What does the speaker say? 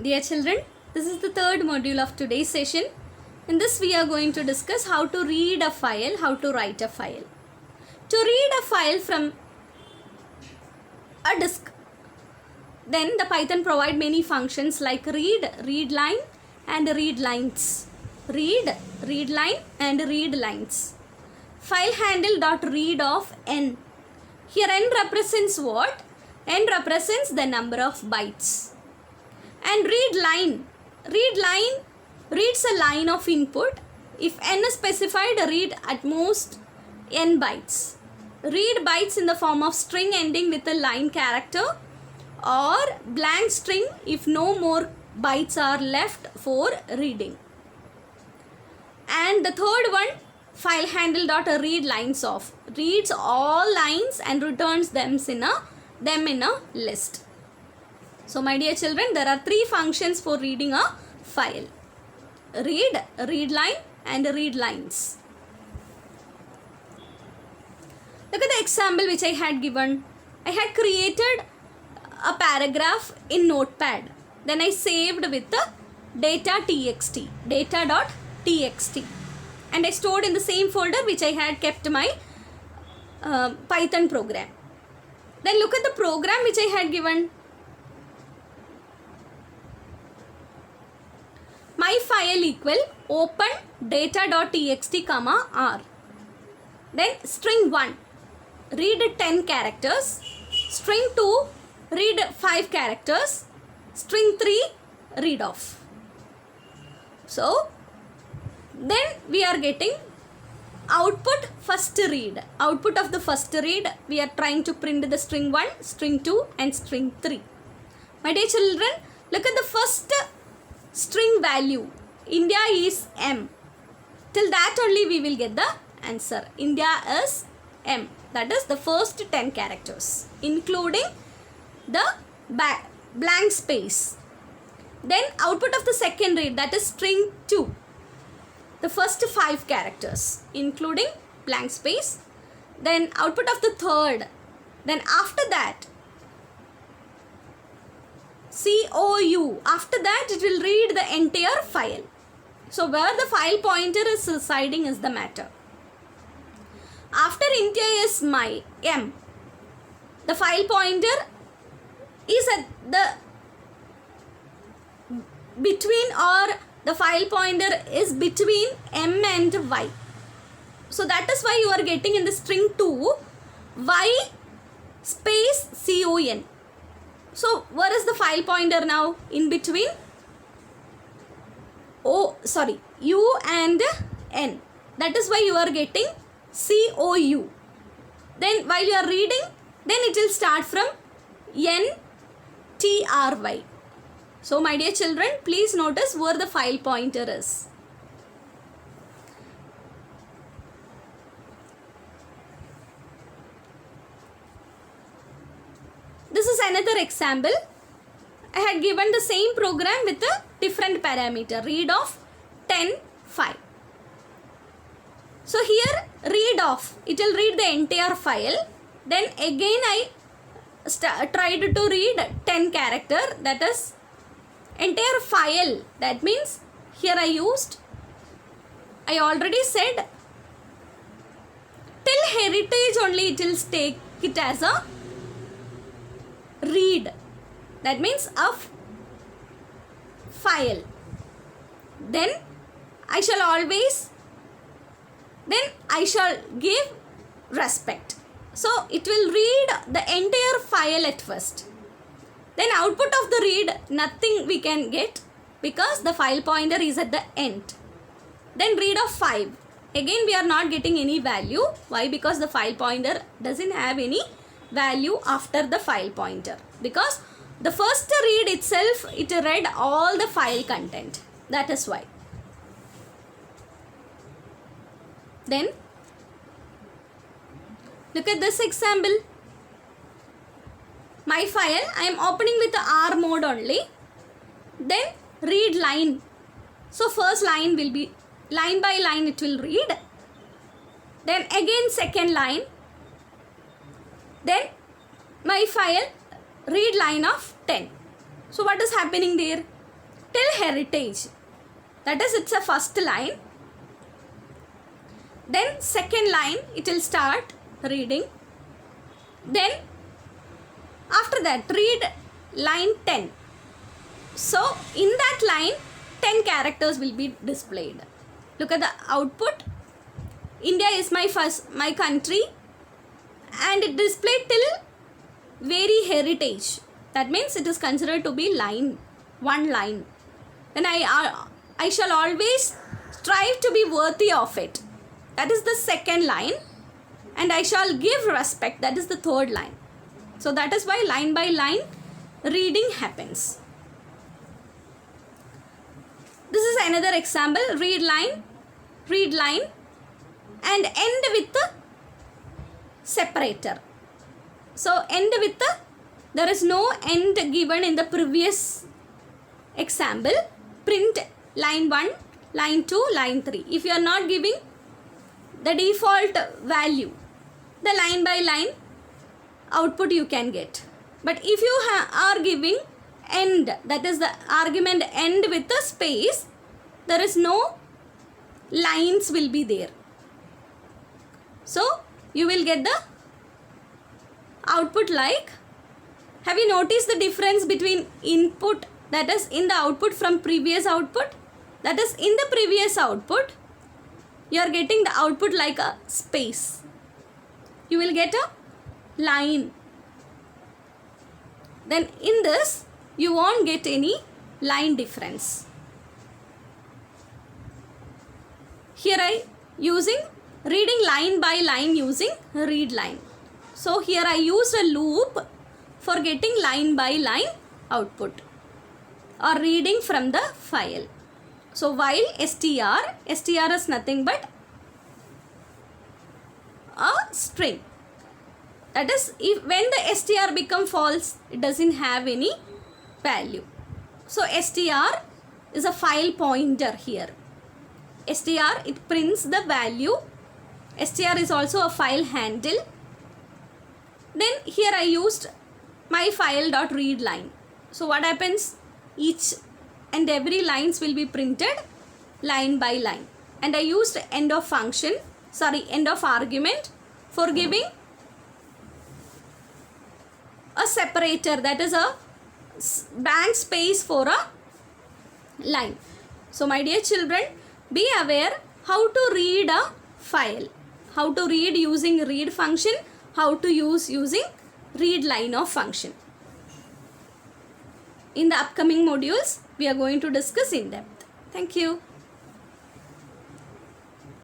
Dear children, this is the third module of today's session. In this we are going to discuss how to read a file, how to write a file. To read a file from a disk, then the Python provide many functions like read, read line and read lines. Read, read line and read lines. File handle dot read of n. Here n represents what? N represents the number of bytes. And read line reads a line of input. If n is specified, read at most n bytes. Read bytes in the form of string ending with a line character or blank string if no more bytes are left for reading. And the third one, file handle dot read lines of, reads all lines and returns them in a list. So my dear children, there are three functions for reading a file: read, read line and read lines. Look at the example which I had given. I had created a paragraph in Notepad. Then I saved with the data.txt, data.txt, and I stored in the same folder which I had kept my Python program. Then look at the program which I had given. My file equal open data.txt comma r. Then string 1, read 10 characters. String 2, read 5 characters. String 3, read off. So then we are getting output first read. Output of the first read, we are trying to print the string 1, string 2 and string 3. My dear children, look at the first string value. India is M. Till that only we will get the answer. India is M. That is the first 10 characters, including the blank space. Then output of the second read, that is string 2. The first 5 characters, including blank space. Then output of the third. Then after that, COU. After that it will read the entire file. So where the file pointer is residing is the matter. After India is my M, the file pointer is at the between, or the file pointer is between M and Y. So that is why you are getting in the string 2 Y space CON. So where is the file pointer now? In between U and N. That is why you are getting COU. Then while you are reading, then it will start from NTRY. So my dear children, please notice where the file pointer is. This is another example. I had given the same program with a different parameter, read of 10, 5. So here read off, it will read the entire file. Then again I tried to read 10 character, that is entire file. That means here I already said till heritage only it will take it as a read. That means of file. Then I shall give respect. So it will read the entire file at first. Then output of the read, nothing we can get because the file pointer is at the end. Then read of 5. Again we are not getting any value. Why? Because the file pointer doesn't have any value after the file pointer. Because the first read itself, it read all the file content. That is why. Then look at this example. My file, I am opening with the R mode only. Then read line. So first line will be line by line it will read. Then again second line. Then my file read line of 10. So what is happening there? till heritage. That is, it's a first line. Then second line, it will start reading. Then after that, read line 10. So in that line, 10 characters will be displayed. Look at the output. India is my country, and it displayed till very heritage. That means it is considered to be one line. Then I shall always strive to be worthy of it. That is the second line. And I shall give respect. That is the third line. So that is why line by line reading happens. This is another example. Read line, and end with the separator. So end with there is no end given in the previous example. Print line 1, line 2, line 3. If you are not giving the default value, the line by line output you can get. But if you are giving end, that is the argument end with a space, there is no lines will be there. So you will get the output like, have you noticed the difference between input, that is in the output from previous output? That is, in the previous output, you are getting the output like a space. You will get a line. Then in this, you won't get any line difference. Here I using reading line by line using read line. So here I used a loop for getting line by line output or reading from the file. So while str is nothing but a string. That is, when the str become false, it doesn't have any value. So str is a file pointer here. Str, it prints the value. Str is also a file handle. Then here I used my file.read line. So what happens? Each and every lines will be printed line by line. And I used end of argument for giving a separator, that is a blank space for a line. So my dear children, be aware how to read a file, how to read using read function, how to use using read line of function. In the upcoming modules, we are going to discuss in depth. Thank you.